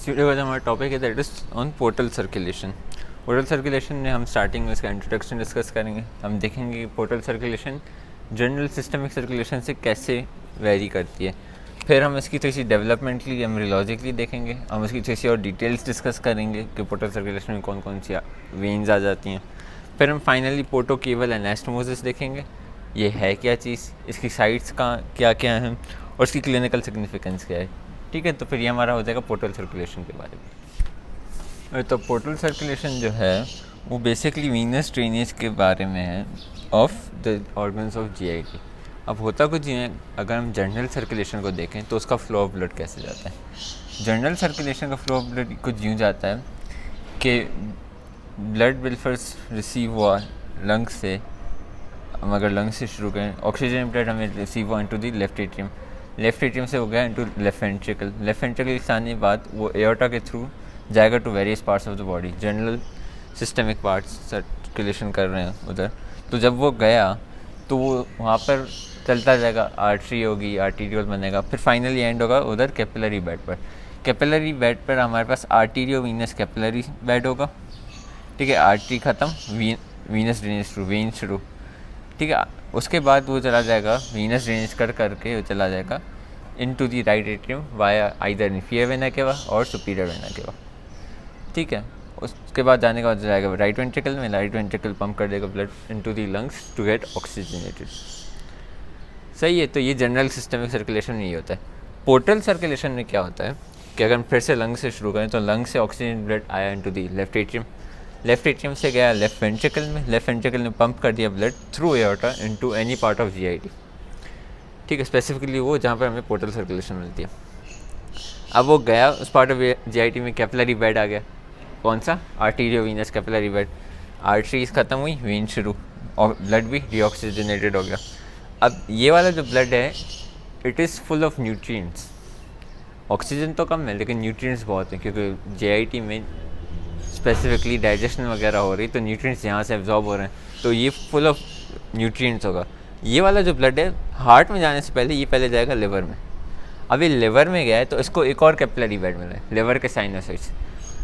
इस वीडियो का जो हमारा टॉपिक है that is on portal circulation. Portal circulation में हम स्टार्टिंग में इसका इंट्रोडक्शन डिस्कस करेंगे। हम देखेंगे कि portal circulation general systemic circulation से कैसे वेरी करती है। फिर हम इसकी थोड़ी सी डेवलपमेंटली एम्ब्रियोलॉजिकली देखेंगे। हम इसकी थोड़ी सी और डिटेल्स डिस्कस करेंगे कि पोर्टल सर्कुलेशन में कौन कौन सी वेन्स आ जाती हैं। फिर हम फाइनली पोर्टो केबल एनास्टोमोसिस देखेंगे, ये है क्या चीज़, इसकी साइट्स का क्या क्या हैं और इसकी क्लिनिकल सिग्निफिकेंस क्या है। ठीक है, तो फिर ये हमारा हो जाएगा पोर्टल सर्कुलेशन के बारे में। तो पोर्टल सर्कुलेशन जो है वो बेसिकली वीनस ड्रेनेज के बारे में है of the organs of GIT. अब होता कुछ ये, अगर हम जनरल सर्कुलेशन को देखें तो उसका फ्लो ऑफ ब्लड कैसे जाता है। जनरल सर्कुलेशन का फ्लो ऑफ ब्लड कुछ यूँ जाता है कि ब्लड विल फर्स्ट रिसीव हुआ लंग्स से। हम अगर लंग्स से शुरू करें, ऑक्सीजन ब्लड हमें रिसीव हुआ into the left atrium, left atrium से हो गया into left ventricle, left ventricle से आने के बाद वो एओर्टा के थ्रू जाएगा to various parts of the body, general systemic parts circulation कर रहे हैं उधर। तो जब वो गया तो वो वहाँ पर चलता जाएगा, आर्टरी होगी, आर्टीरियल बनेगा, फिर फाइनली एंड होगा उधर कैपिलरी बेड पर। कैपिलरी बेड पर हमारे पास आर्टीरियो वीनस कैपिलरी बेड होगा। ठीक है, आर्टरी ख़त्म, वीनस ड्रेनेज शुरू, वेन शुरू। ठीक है, उसके बाद वो चला जाएगा वीनस ड्रेनेज करके वो चला जाएगा into the right atrium via either inferior vena cava और सुपीरियर वेना केवा। ठीक है, उसके बाद जाने के बाद जाएगा राइट वेंट्रिकल में, राइट वेंट्रिकल पंप कर देगा blood into the lungs to get oxygenated. सही है, तो ये जनरल सिस्टमिक सर्कुलेशन में ही होता है। पोर्टल सर्कुलेशन में क्या होता है कि अगर हम फिर से लंग से शुरू करें तो लंग से ऑक्सीजन ब्लड आया into the left atrium, left atrium से गया लेफ्ट वेंट्रिकल में, लेफ्ट वेंट्रिकल ने पंप कर दिया blood through aorta into any part of GIT. ठीक है, स्पेसिफिकली वो जहाँ पर हमें पोर्टल सर्कुलेशन मिलती है। अब वो गया उस पार्ट ऑफ जीआईटी में, कैपिलरी बेड आ गया। कौन सा? Arterio venous capillary bed. Arteries ख़त्म हुई, वेन शुरू, और ब्लड भी डीऑक्सीजनेटेड हो गया। अब ये वाला जो ब्लड है it is full of nutrients. Oxygen तो कम है लेकिन न्यूट्रिएंट्स बहुत हैं, क्योंकि जीआईटी में स्पेसिफिकली डाइजेशन वगैरह हो रही, तो न्यूट्रिएंट्स यहाँ से एब्जॉर्ब हो रहे हैं, तो ये फुल ऑफ न्यूट्रिएंट्स होगा। ये वाला जो ब्लड है हार्ट में जाने से पहले ये पहले जाएगा लिवर में। अब ये लिवर में गया है तो इसको एक और कैपिलरी बेड मिला है, लिवर के साइनोसाइड्स।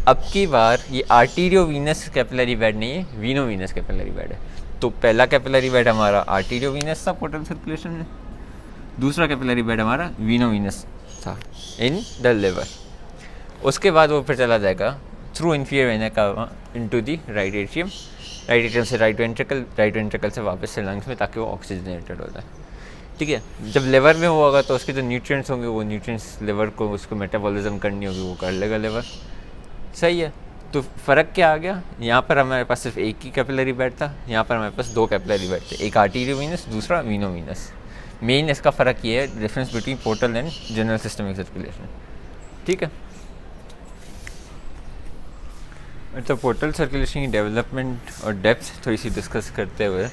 अब की बार ये आर्टीरियो वीनस कैपिलरी बेड नहीं है, वीनो वीनस कैपिलरी बेड है। तो पहला कैपिलरी बेड हमारा आर्टीरियो वीनस था पोर्टल सर्कुलेशन में, दूसरा कैपिलरी बेड हमारा वीनो वीनस था इन द लिवर। उसके बाद वो फिर चला जाएगा थ्रू इन्फीरियर वेना का into the right atrium, right atrium से राइट वेंट्रिकल, राइट वेंट्रिकल से वापस से लंग्स में, ताकि वो ऑक्सीजनेटेड हो जाए। ठीक है, जब लिवर में वो होगा तो उसके जो न्यूट्रिएंट्स होंगे वो न्यूट्रिएंट्स लिवर को उसको मेटाबॉलिज्म करनी होगी, वो कर लेगा लिवर। सही है, तो फ़र्क क्या आ गया? यहाँ पर हमारे पास सिर्फ एक ही कैपिलरी बेड था, यहाँ पर हमारे पास दो कैपिलरी बेड थे, एक आर्टीरियो वीनस, दूसरा वीनो वीनस। मेन इसका फ़र्क ये है, difference between portal and general systemic circulation. ठीक है, तो पोर्टल सर्कुलेशन की डेवलपमेंट और डेप्थ थोड़ी सी डिस्कस करते हुए,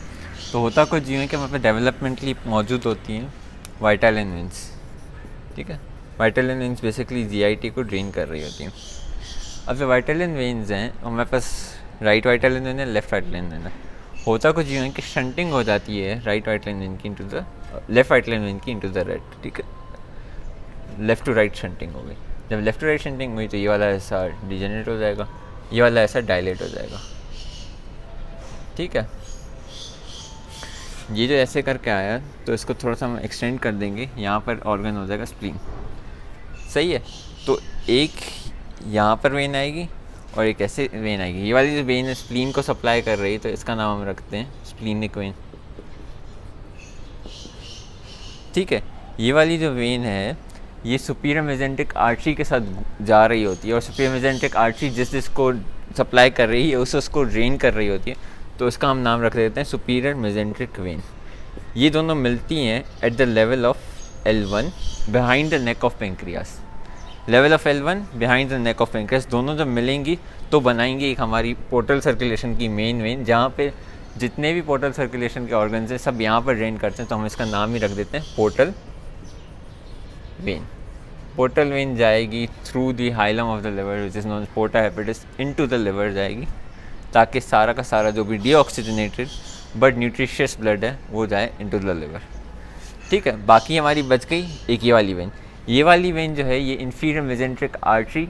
तो होता कुछ यूँ है कि हमारे पास डेवलपमेंटली मौजूद होती हैं वाइटालिन वेन्स। ठीक है, वाइटालिन वेन्स बेसिकली जीआईटी को ड्रेन कर रही होती हैं। अब जो वाइटालिन वेन्स हैं हमारे पास राइट वाइटालिन वेन है, लेफ्ट वाइटालिन वेन है। होता कुछ यूँ है कि शंटिंग हो जाती है राइट वाइटालिन वेन की इंटू द लेफ्ट वाइटालिन वेन की इंटू द राइट। ठीक है, लेफ़्ट टू राइट शंटिंग हो गई। जब लेफ़्ट टू राइट शंटिंग हुई तो ये वाला ऐसा डिजेनरेट हो जाएगा, ये वाला ऐसा डायलेट हो जाएगा। ठीक है, ये जो ऐसे करके आया तो इसको थोड़ा सा हम एक्सटेंड कर देंगे, यहाँ पर ऑर्गन हो जाएगा स्प्लीन। सही है, तो एक यहाँ पर वेन आएगी और एक ऐसे वेन आएगी। ये वाली जो वेन स्प्लीन को सप्लाई कर रही है तो इसका नाम हम रखते हैं स्प्लीनिक वेन। ठीक है, ये वाली जो वेन है ये सुपीरियर मेजेंटिक आर्टरी के साथ जा रही होती है, और सुपीरियर मेजेंटिक आर्टरी जिसको सप्लाई कर रही है उसको ड्रेन कर रही होती है, तो इसका हम नाम रख देते हैं सुपीरियर मेजेंटिक वेन। ये दोनों मिलती हैं eight the level of L1 behind the neck of pancreas. Level of L1 behind the neck of pancreas, दोनों जब मिलेंगी तो बनाएंगी एक हमारी पोर्टल सर्कुलेशन की मेन वेन, जहाँ पे जितने भी पोर्टल सर्कुलेशन के ऑर्गन्स हैं सब यहाँ पर ड्रेन करते हैं, तो हम इसका नाम ही रख देते हैं पोर्टल वेन। पोर्टल वेन जाएगी through the hilum of the liver which is known as porta hepatis into the liver जाएगी, ताकि सारा का सारा जो भी डीऑक्सीजनेटेड बट न्यूट्रिशियस ब्लड है वो जाए इनटू द लिवर। ठीक है, बाकी हमारी बच गई एक ये वाली वेन। ये वाली वेन जो है ये इन्फीरियर मेजेंट्रिक आर्टरी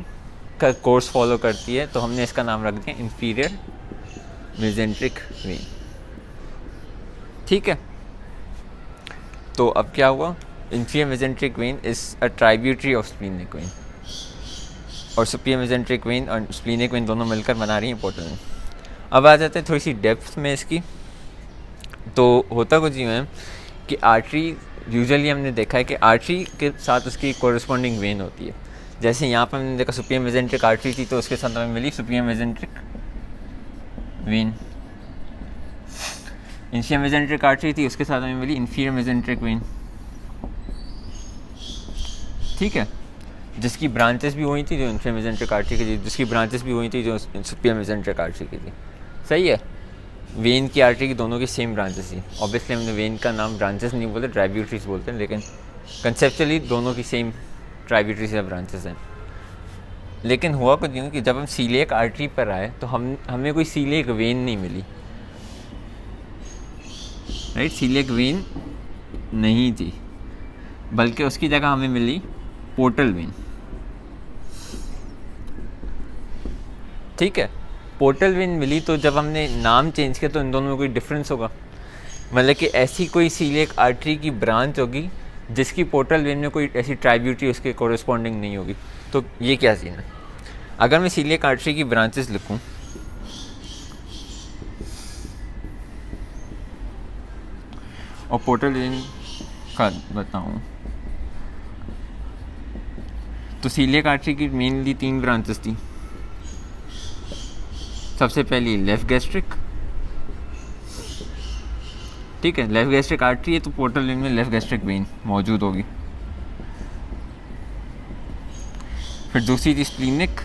का कोर्स फॉलो करती है, तो हमने इसका नाम रख दिया इंफीरियर मेजेंट्रिक वेन। ठीक है, तो अब क्या हुआ, inferior mesenteric when is a tributary of splenic vein, और सुपीरियर मेजेंट्रिक वेन और स्प्लीनिक वेन दोनों मिलकर बना रही हैं पोर्टल वेन। अब आ जाते हैं थोड़ी सी डेप्थ में इसकी। तो होता कुछ यूँ है कि आर्टरी, यूजुअली हमने देखा है कि आर्टरी के साथ उसकी कोरिस्पॉन्डिंग वेन होती है। जैसे यहाँ पर हमने देखा सुपीरियर मेजेंट्रिक आर्टरी थी, तो उसके साथ हमें मिली superior mesenteric vein. Inferior mesenteric artery थी, उसके साथ हमें मिली इंफीरियर मेजेंट्रिक वेन। ठीक है, जिसकी ब्रांचेस भी हुई थी जो इंफीरियर मेजेंट्रिक आर्टरी की थी, जिसकी ब्रांचेस भी हुई थी जो सुपीरियर मेजेंट्रिक आर्टरी की थी। सही है, वेन की आर्टरी की दोनों की सेम ब्रांचेस थी। ऑब्वियसली हमने वेन का नाम ब्रांचेस नहीं बोलते, ट्राइब्यूटरीज बोलते हैं, लेकिन कंसेप्चुअली दोनों की सेम ट्राइब्यूटरीज या ब्रांचेस हैं। लेकिन हुआ कुछ यूँ कि जब हम सीलिएक आर्टरी पर आए तो हमें कोई सीलिएक वेन नहीं मिली, राइट। सीलिएक वेन नहीं थी, बल्कि उसकी जगह हमें मिली पोर्टल वेन। ठीक है, पोर्टल वेन मिली, तो जब हमने नाम चेंज किया तो इन दोनों में कोई डिफरेंस होगा, मतलब कि ऐसी कोई सीलिएक आर्टरी की ब्रांच होगी जिसकी पोर्टल वेन में कोई ऐसी ट्राइब्यूटरी उसके कोरिस्पॉन्डिंग नहीं होगी। तो ये क्या सीन है, अगर मैं सीलिएक आर्टरी की ब्रांचेस लिखूं और पोर्टल वेन का बताऊं, तो सीलिएक आर्टरी की मेनली 3 ब्रांचेस थी। सबसे पहली लेफ्ट गैस्ट्रिक, ठीक है, लेफ्ट गैस्ट्रिक आर्टरी है तो पोर्टल वेन में लेफ्ट गैस्ट्रिक वेन मौजूद होगी। फिर दूसरी थी स्प्लीनिक,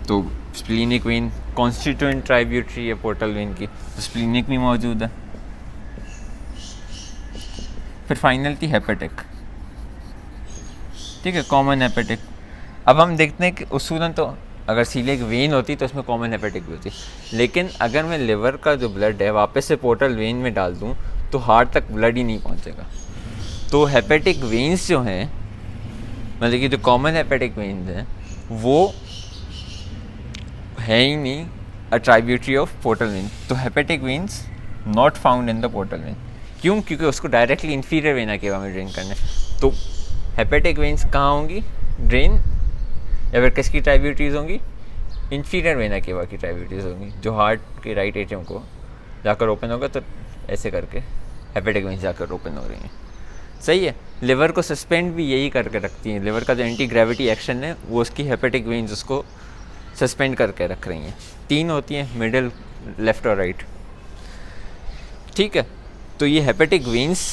तो स्प्लीनिक वेन कॉन्स्टिट्यूएंट ट्राइब्यूटरी है पोर्टल वेन की, तो स्प्लीनिक भी मौजूद है। फिर फाइनल थी हेपेटिक, ठीक है, कॉमन हेपेटिक। अब हम देखते हैं कि उसूलन तो अगर सीलिएक वेन होती तो इसमें कॉमन हेपेटिक भी होती, लेकिन अगर मैं लिवर का जो ब्लड है वापस से पोर्टल वेन में डाल दूं तो हार्ट तक ब्लड ही नहीं पहुंचेगा। तो हेपेटिक वेन्स जो हैं, मतलब कि जो कॉमन हेपेटिक वेन्स हैं, वो है ही नहीं अ ट्राइब्यूटरी ऑफ पोर्टल वेन। तो hepatic veins not found in the portal vein. क्यों? क्योंकि उसको डायरेक्टली इंफीरियर वेना केवा में ड्रेन करना है। तो हेपेटिक वेन्स कहाँ होंगी ड्रेन, या फिर किसकी ट्राइब्यूटरीज होंगी, इंफीरियर वेना केवा की ट्राइब्यूटरीज होंगी, जो हार्ट के राइट एट्रियम को जाकर ओपन होगा। तो ऐसे करके हेपेटिक वेन्स जाकर ओपन हो रही हैं। सही है, लिवर को सस्पेंड भी यही करके रखती हैं। लिवर का जो एंटी ग्रेविटी एक्शन है वो उसकी हेपेटिक वेन्स उसको सस्पेंड करके रख रही हैं। 3 होती हैं, मिडिल, लेफ्ट और राइट। ठीक है, तो ये हेपेटिक वेन्स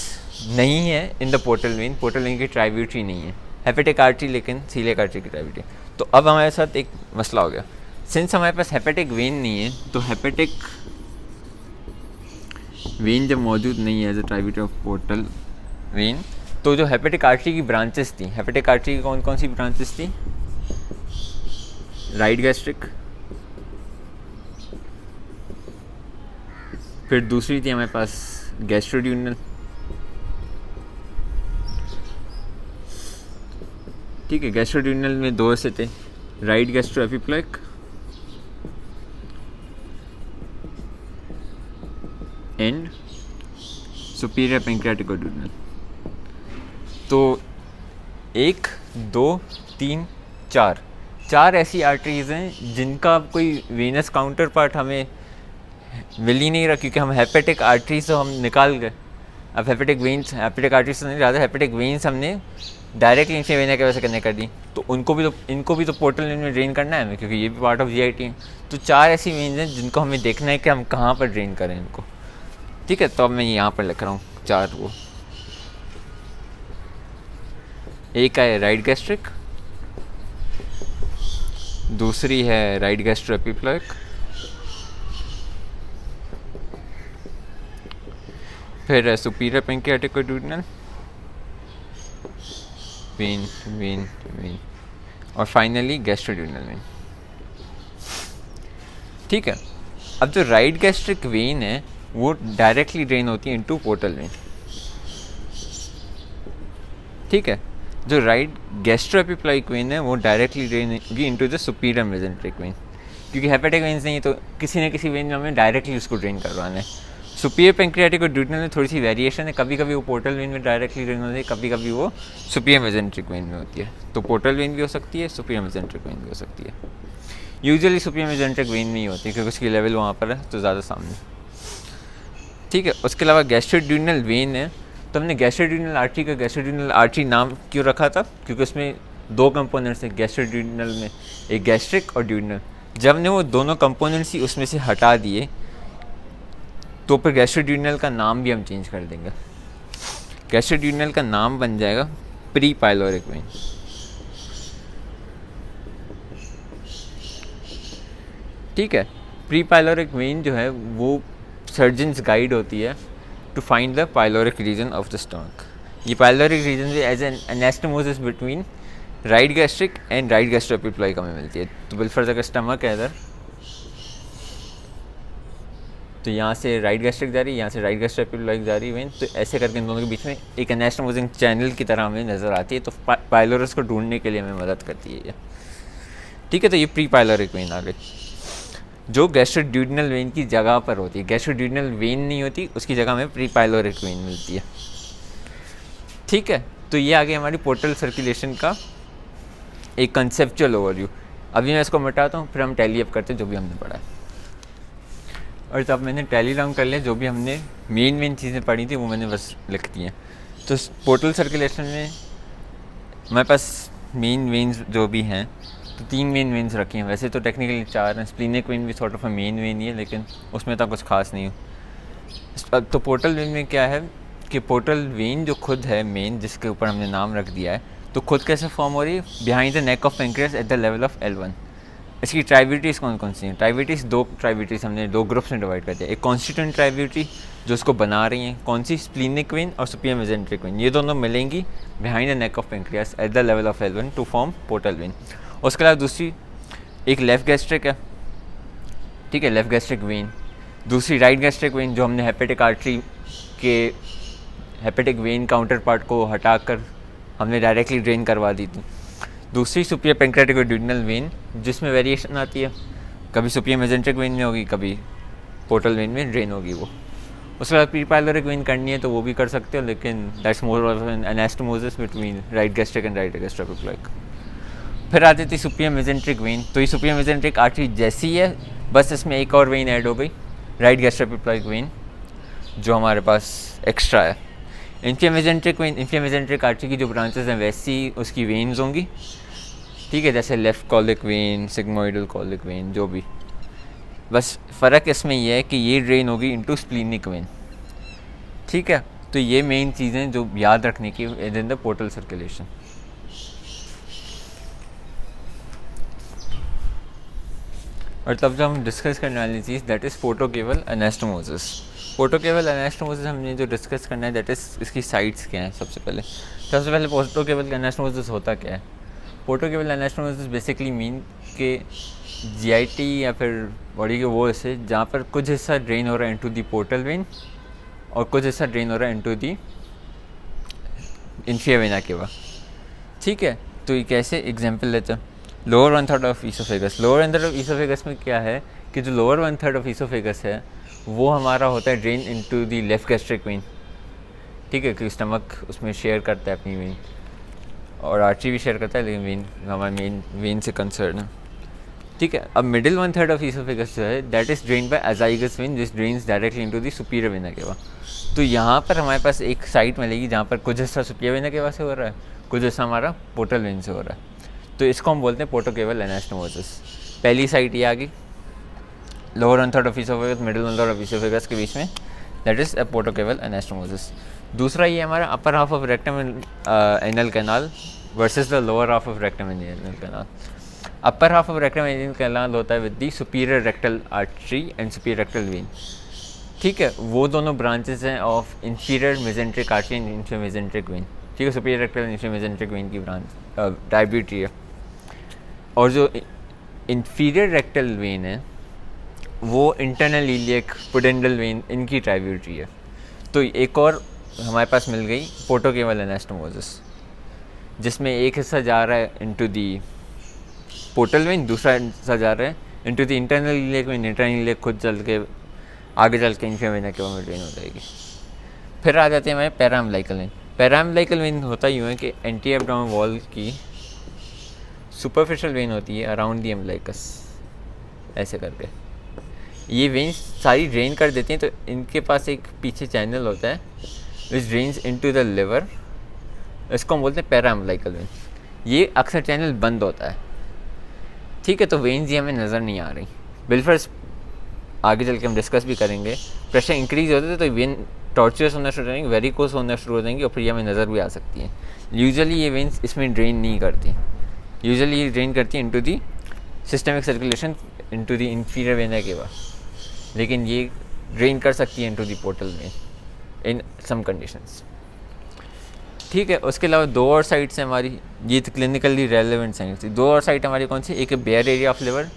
नहीं है in the portal vein, portal when की ट्राइब्यूटरी नहीं है। हेपेटिक आर्टरी लेकिन सीलिएक आर्टरी की ट्राइब्यूटरी। तो अब हमारे साथ एक मसला हो गया, सिंस हमारे पास हेपेटिक वेन नहीं है, तो हेपेटिक वेन जब मौजूद नहीं है as a tributary of portal vein, तो जो हेपेटिक आर्टरी की ब्रांचेस थी, हेपेटिक आर्टरी की कौन कौन सी ब्रांचेस थी, राइट गैस्ट्रिक, फिर दूसरी थी हमारे पास गैस्ट्रोड्यूनल, ठीक है। गैस्ट्रोड्यूनल में 2 ऐसे थे, राइट गैस्ट्रो एपिप्लेक एंड सुपीरियर पेंक्रियाटिकोड्यूनल। तो 1, 2, 3, 4 ऐसी आर्टरीज हैं जिनका कोई वेनस काउंटर पार्ट हमें मिल ही नहीं रहा, क्योंकि हम हेपेटिक आर्टरीज तो हम निकाल गए। अब हेपेटिक वेन्स, हेपेटिक आर्टरीज तो नहीं, ज़्यादा हेपेटिक वेन्स हमने डायरेक्टली इनसे वेना की वजह से कनेक्ट कर दी, तो इनको भी तो पोर्टल वेन में ड्रेन करना है हमें, क्योंकि ये भी पार्ट ऑफ जीआईटी है। तो 4 ऐसी वेन्स हैं जिनको हमें देखना है कि हम कहाँ पर ड्रेन करें इनको। ठीक है, तो अब मैं यहाँ पर लिख रहा हूँ 4 वो। एक है राइट गैस्ट्रिक, दूसरी है राइट गैस्ट्रो एपिप्लेक, फिर सुपीरियर पेंक्रियाटिकोड्यूनल वेन वेन वेन, और फाइनली गैस्ट्रोड्यूनल वेन। ठीक है, अब जो राइट गैस्ट्रिक वेन है वो डायरेक्टली ड्रेन होती है इनटू पोर्टल वेन। ठीक है, जो राइट गैस्ट्रोएपिप्लॉइक वेन है वो डायरेक्टली ड्रेन होगी into the superior mesenteric when, क्योंकि हेपेटिक वेन्स नहीं है तो किसी न किसी वेन में हमें डायरेक्टली उसको ड्रेन करवाना है। सुपीरियर पेंक्रियाटिक और ड्यूटनल में थोड़ी सी वेरिएशन है, कभी कभी वो पोर्टल वेन में डायरेक्टली ड्रेन होती है, कभी कभी वो सुपीरियर मेसेंट्रिक वेन में होती है। तो पोर्टल वेन भी हो सकती है, सुपीरियर मेसेंट्रिक वेन भी हो सकती है। यूजुअली सुपीरियर मेसेंट्रिक वेन में ही होती है क्योंकि उसकी लेवल वहाँ पर है तो ज़्यादा सामने। ठीक है, उसके अलावा गैस्ट्रोड्यूनल वेन है, तो हमने गैस्ट्रोड्यूनल आर्टरी का गैस्ट्रोड्यूनल आर्टरी नाम क्यों रखा था, क्योंकि उसमें दो कंपोनेंट्स हैं गैस्ट्रोड्यूनल में, एक गैस्ट्रिक और ड्यूनल। जब हमने वो दोनों कंपोनेंट्स ही उसमें से हटा दिए तो फिर गैस्ट्रोड्यूनल का नाम भी हम चेंज कर देंगे। गैस्ट्रोड्यूनल का नाम बन जाएगा प्री पाइलोरिक वेन। ठीक है, प्री पाइलोरिक वेन जो है वो सर्जन्स गाइड होती है to find the pyloric region of the stomach. ये पाइलोरिक रीजन भी as an anastomosis between right gastric and right gastroepiploic हमें मिलती है। तो बिलफर्ज अगर स्टमक है इधर, तो यहाँ से राइट गैस्ट्रिक जा रही है, यहाँ से राइट गैस्ट्रोएपिप्लॉइक जा रही है वेन, तो ऐसे करके इन दोनों के बीच में एक एनास्टोमोसिस चैनल की तरह हमें नज़र आती है, तो पाइलोरस को ढूंढने के लिए हमें मदद करती है ये। ठीक है, तो ये प्री पाइलोरिक वेन आ गई जो गैस्ट्रोड्यूडनल वेन की जगह पर होती है। गैस्ट्रोड्यूडनल वेन नहीं होती, उसकी जगह में प्री पाइलोरिक वेन मिलती है। ठीक है, तो ये आ गई हमारी पोर्टल सर्कुलेशन का एक कंसेप्चुअल ओवरव्यू। अभी मैं इसको मिटाता हूँ, फिर हम टैली अप करते हैं जो भी हमने पढ़ा है। और तब मैंने टैली डाउन कर लिया, जो भी हमने मेन चीज़ें पढ़ी थी वो मैंने बस लिख दी हैं। तो पोर्टल सर्कुलेशन में हमारे पास मेन वेन्स जो भी हैं, तो 3 मेन वेन्स रखी हैं। वैसे तो टेक्निकली 4 हैं, स्प्लीनिक वेन भी sort of a main when he है, लेकिन उसमें तो कुछ खास नहीं हो। तो पोर्टल वेन में क्या है कि पोर्टल वेन जो खुद है मेन, जिसके ऊपर हमने नाम रख दिया है, तो खुद कैसे फॉर्म हो रही है, behind the neck of pancreas at the level of L1। इसकी ट्राइब्यूटीज़ कौन कौन सी हैं? ट्राइब्यूटीज़ 2 ट्राइब्यूटीज़ हमने 2 ग्रुप्स में डिवाइड कर दिया। एक कॉन्स्टिट्यूएंट ट्राइब्यूटी जो उसको बना रही हैं, कौन सी, स्प्लीनिक वेन और सुपीरियर मेसेंट्रिक वेन, ये दोनों मिलेंगी behind the neck of pancreas at the level of L1 to form portal vein. उसके अलावा दूसरी एक लेफ्ट गैस्ट्रिक है, ठीक है, लेफ्ट गैस्ट्रिक वेन। दूसरी राइट गैस्ट्रिक वेन जो हमने हेपेटिक आर्टरी के हेपेटिक वेन काउंटर पार्ट को हटाकर हमने डायरेक्टली ड्रेन करवा दी थी। दूसरी सुपीरियर पेंक्रियाटिक और ड्यूडनल वेन, जिसमें वेरिएशन आती है, कभी सुपीरियर मेसेंट्रिक वेन में होगी, कभी पोर्टल वेन में ड्रेन होगी वो। उसके बाद प्री पाइलोरिक वेन करनी है तो वो भी कर सकते हो, लेकिन that's more of an anastomosis between right gastric and right gastroepiploic. फिर आती थी सुपीरियर मेसेंट्रिक वेन, तो ये सुपीरियर मेसेंट्रिक आर्टरी जैसी है, बस इसमें एक और वेन ऐड हो गई, राइट गैस्ट्रोएपिप्लॉइक वेन, जो हमारे पास एक्स्ट्रा है। Inferior mesenteric when, inferior mesenteric artery की जो ब्रांचेस हैं वैसी उसकी वेन्स होंगी, ठीक है, जैसे left colic when, sigmoidal colic when, जो भी। बस फ़र्क इसमें यह है कि ये ड्रेन होगी इनटू स्प्लीनिक वेन। ठीक है, तो ये मेन चीज़ें जो याद रखने की इन द पोर्टल सर्कुलेशन। और तब जब हम डिस्कस करने वाली चीज़ that is portocaval anastomosis. Portocaval anastomosis हमने जो डिस्कस करना है दैट इज़ इसकी साइट्स क्या हैं। सबसे पहले पोर्टोकेवल एनास्टोमोसिस होता क्या है? पोर्टोकेवल एनास्टोमोसिस बेसिकली मीन कि GIT या फिर बॉडी के वो हिस्से जहाँ पर कुछ हिस्सा ड्रेन हो रहा है इनटू दी पोर्टल वेन और कुछ हिस्सा ड्रेन हो रहा है इनटू दी इंफीरियर वेना केवा। ठीक है, तो ये कैसे एग्जांपल लेते हैं, lower 1/3 of oesophagus. Lower 1/3 of oesophagus में क्या है कि जो लोअर 1/3 ऑफ ईसोफेगस है वो हमारा होता है drain into the left gastric when. ठीक है, क्योंकि स्टमक उसमें शेयर करता है अपनी वेन और आर्टरी भी शेयर करता है, लेकिन वेन हमारे मेन वेन से कंसर्न है। ठीक है, अब मिडिल 1/3 ऑफ ईसोफेगस जो है that is drain by azygos vein जिस drains directly into the superior vena cava. तो यहाँ पर हमारे पास एक साइट मिलेगी जहाँ पर कुछ हिस्सा सुपीरियर वेना केवा से हो रहा है, कुछ हिस्सा हमारा पोर्टल वेन से हो रहा है। तो इसको हम बोलते हैं पोर्टोकेवल एनास्टोमोसिस। पहली साइट ये आ गई lower 1/3 of oesophagus, middle 1/3 of oesophagus के बीच में, that is a portocaval anastomosis. दूसरा ये हमारा अपर half of rectum anal canal versus the lower half of rectum anal canal. Upper half of rectum anal canal होता है with the superior rectal artery and superior rectal vein. ठीक है, वो दोनों branches हैं of inferior mesenteric artery and inferior mesenteric when. ठीक है, superior rectal and inferior mesenteric when की ब्रांच ट्राइब्यूटरी है। और जो इंफीरियर रेक्टल वेन है वो इंटरनल इलियक पुडेंडल वेन इनकी ट्राइब्यूटरी है। तो एक और हमारे पास मिल गई पोर्टोकेवल एनास्टोमोसिस। जिसमें एक हिस्सा जा रहा है इनटू दी पोर्टल वेन, दूसरा हिस्सा जा रहा है into the internal iliac when. Internal iliac खुद चल के आगे चल के इन्फिया वेना के में ड्रेन हो जाएगी। फिर आ जाते हैं हमारे पैराअम्बिलिकल वेन। पैराअम्बिलिकल वेन होता यूँ है कि एंटी एब्डोमिनल वॉल की सुपरफिशियल वेन होती है अराउंड दी एम्बिलिकस, ऐसे करके ये वेन्स सारी ड्रेन कर देती हैं। तो इनके पास एक पीछे चैनल होता है विच ड्रेन्स इनटू द लिवर, इसको हम बोलते हैं पैराअम्बिलिकल वेन। ये अक्सर चैनल बंद होता है, ठीक है। तो वेन्स ये हमें नज़र नहीं आ रही। बिलफर्स आगे चल के हम डिस्कस भी करेंगे। प्रेशर इंक्रीज होता है तो वेन टॉर्चुअस होना शुरू हो जाएंगे, वेरिकोस होना शुरू हो जाएंगे और फिर ये हमें नज़र भी आ सकती है। यूजुअली ये वेन्स इसमें ड्रेन नहीं करती, यूजुअली ये ड्रेन करती है into the systemic circulation into the inferior vena cava, लेकिन ये ड्रेन कर सकती है into the portal vein in some conditions, ठीक है। उसके अलावा दो और साइट्स हैं हमारी, ये तो क्लिनिकली रेलेवेंट साइट्स। दो और साइट हमारी कौन सी, एक bare area of liver,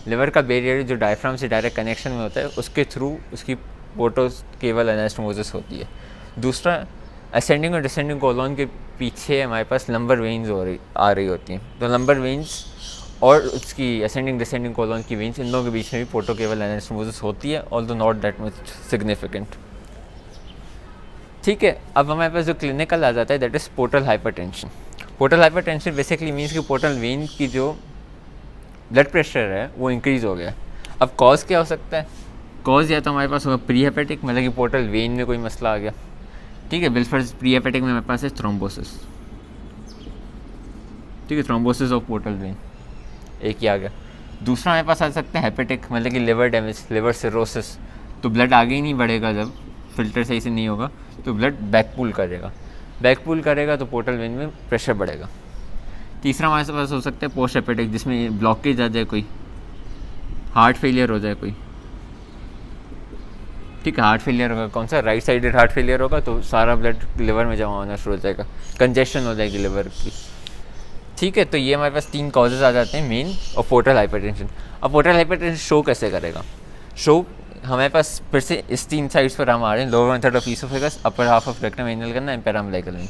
liver का बेयर एरिया जो डायफ्राम से डायरेक्ट कनेक्शन में होता है, उसके थ्रू उसकी पोर्टो केवल एनास्टोमोसिस होती है। दूसरा असेंडिंग और डिसेंडिंग कोलोन के पीछे हमारे पास लंबर वेन्स आ रही होती हैं। तो लंबर वेन्स और उसकी असेंडिंग डिसेंडिंग कोलोन की वेन्स, इन दोनों के बीच में भी पोर्टो केवल एनास्टोमोसिस होती है, although not that much significant, ठीक है। अब हमारे पास जो क्लिनिकल आ जाता है that is portal hypertension. Portal hypertension basically means कि पोर्टल वेन की जो ब्लड प्रेशर है वो इंक्रीज़ हो गया। अब कॉज क्या हो सकता है, कॉज या तो हमारे पास होगा प्री हेपेटिक, मतलब कि पोर्टल वेन में कोई मसला आ गया, ठीक है। बिलफर्स प्री हेपेटिक में हमारे पास है थ्रोम्बोसिस, ठीक है, थ्रोम्बोसिस ऑफ पोर्टल वेन एक ही आ गया। दूसरा हमारे पास आ सकता है हेपेटिक, मतलब कि लिवर डैमेज, लिवर सिरोसिस, तो ब्लड आगे ही नहीं बढ़ेगा, जब फिल्टर सही से नहीं होगा तो ब्लड बैकपुल करेगा, बैकपुल करेगा तो पोर्टल वेन में प्रेशर बढ़ेगा। तीसरा हमारे पास हो सकता है पोस्ट हेपेटिक, जिसमें ब्लॉकेज आ जाए, कोई हार्ट फेलियर हो जाए कोई, ठीक है। हार्ट फेलियर होगा, कौन सा, राइट साइडेड हार्ट फेलियर होगा, तो सारा ब्लड लिवर में जमा होना शुरू हो जाएगा, कंजेशन हो जाएगी लिवर की, ठीक है। तो ये हमारे पास तीन कॉजेज आ जाते हैं मेन और पोर्टल हाइपरटेंशन। अब पोर्टल हाइपरटेंशन शो कैसे करेगा, शो हमारे पास फिर से इस तीन साइड्स पर हम आ रहे हैं, lower one third of oesophagus, upper half of rectum anal करना है, पैराअम्बिलिकल वेन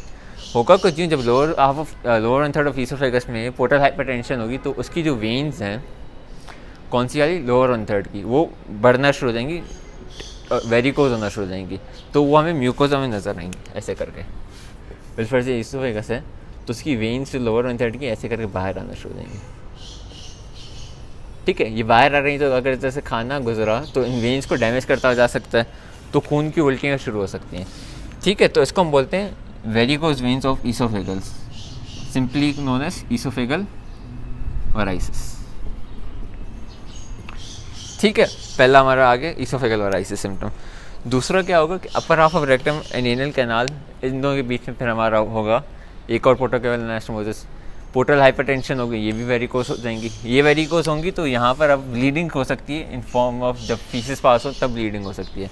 होगा कुछ यूँ। जब lower one third of oesophagus में पोर्टल हाइपरटेंशन होगी तो उसकी जो वेन्स हैं, कौन सी वाली, लोअर वन थर्ड की, वो बढ़ना शुरू हो जाएंगी, वेरिकोज होना शुरू हो जाएंगी, तो वो हमें म्यूकोजा में नजर आएंगी, ऐसे करके। फिर से ईसोफेगस है तो उसकी वेन्स जो लोअर वन थर्ड की ऐसे करके बाहर आना शुरू हो जाएंगी, ठीक है। ये बाहर आ रही तो अगर जैसे खाना गुजरा तो इन वेन्स को डैमेज करता जा सकता है, तो खून की उल्टियाँ शुरू हो सकती हैं, ठीक है। तो इसको हम बोलते हैं varicose veins of oesophageals, simply known as oesophageal varices, ठीक है। पहला हमारा आगे ईसोफेगल वराइसिस सिम्टम। दूसरा क्या होगा कि upper half of rectum and anal canal, इन दोनों के बीच में फिर हमारा होगा एक और पोर्टो केवल एनास्टोमोसिस। पोर्टल हाइपरटेंशन होगी, ये भी वेरिकोस हो जाएंगी, ये वेरिकोस होंगी तो यहाँ पर अब ब्लीडिंग हो सकती है इन फॉर्म ऑफ, जब फीसिस पास हो तब ब्लीडिंग हो सकती है,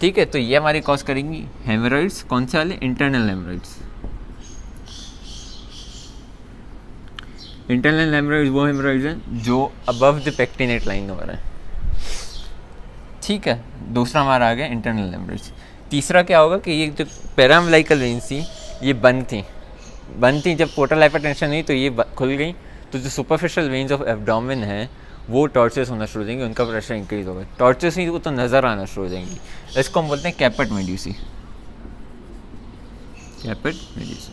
ठीक है। तो ये हमारी कॉज करेंगी हेमोरॉइड्स, कौन से वाले, इंटरनल हेमोरॉइड्स। इंटरनल हेमोरॉइड्स वो हेमोरॉइड्स हैं जो अबव द पेक्टिनेट लाइन हो रहा है, ठीक है। दूसरा हमारा आ गया इंटरनल हेमोरॉइड्स। तीसरा क्या होगा कि ये जो पैराअम्बिलिकल वेन्स थी ये बंद थी, जब पोर्टल हाइपरटेंशन हुई तो ये खुल गई, तो जो सुपरफिशियल वेन्स ऑफ एब्डोमेन हैं वो टॉर्चस होना शुरू हो जाएंगे, उनका प्रेशर इंक्रीज होगा, टॉर्चस ही वो तो नज़र आना शुरू हो जाएंगी। इसको हम बोलते हैं कैपेट मेड्यूसी, कैपेट मेड्यूसी,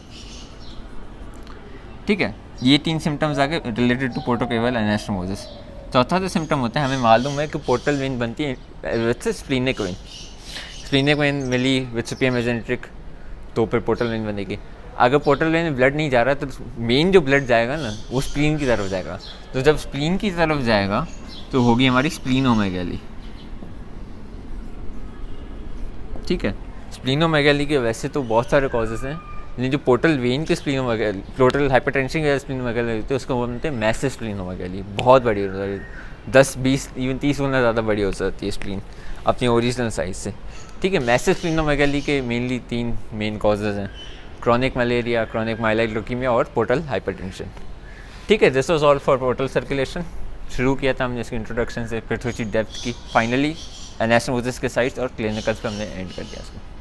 ठीक है। ये तीन सिम्टम्स आ गए रिलेटेड टू पोर्टो केवल एनास्टोमोसिस। चौथा जो सिम्टम होता है, हमें मालूम है कि पोर्टल वेन बनती है with splenic vein, splenic vein मिली विथ सुपियर मेसेंट्रिक, तो फिर पोर्टल वेन बनेगी। अगर पोर्टल वेन में ब्लड नहीं जा रहा तो मेन जो ब्लड जाएगा ना वो स्प्लीन की तरफ जाएगा, तो जब स्प्लीन की तरफ जाएगा तो होगी हमारी स्प्लीनोमेगाली, ठीक है। स्प्लीनोमेगाली के वैसे तो बहुत सारे कॉजेज़ हैं, लेकिन जो पोर्टल वेन के स्प्लीनोमेगाली, पोर्टल हाइपरटेंशन के स्प्लीनोमेगाली होती है उसको बोलते हैं मैसिव स्प्लीनोमेगाली, बहुत बड़ी होती है, 10-20 इवन 30 गुना ज़्यादा बड़ी हो सकती है स्प्लीन अपनी ओरिजिनल साइज से, ठीक है। मैसिव स्प्लीनोमेगाली के मेनली 3 मेन कॉजेज़ हैं, क्रॉनिक मलेरिया, क्रॉनिक माइलाइड ल्यूकीमिया और पोर्टल हाइपरटेंशन, ठीक है। This was all for portal circulation. शुरू किया था हमने इसकी इंट्रोडक्शन से, फिर थोड़ी सी डेप्थ की, फाइनली एनास्टोमोसिस के साइट्स और क्लिनिकल्स पे हमने एंड कर दिया इसको।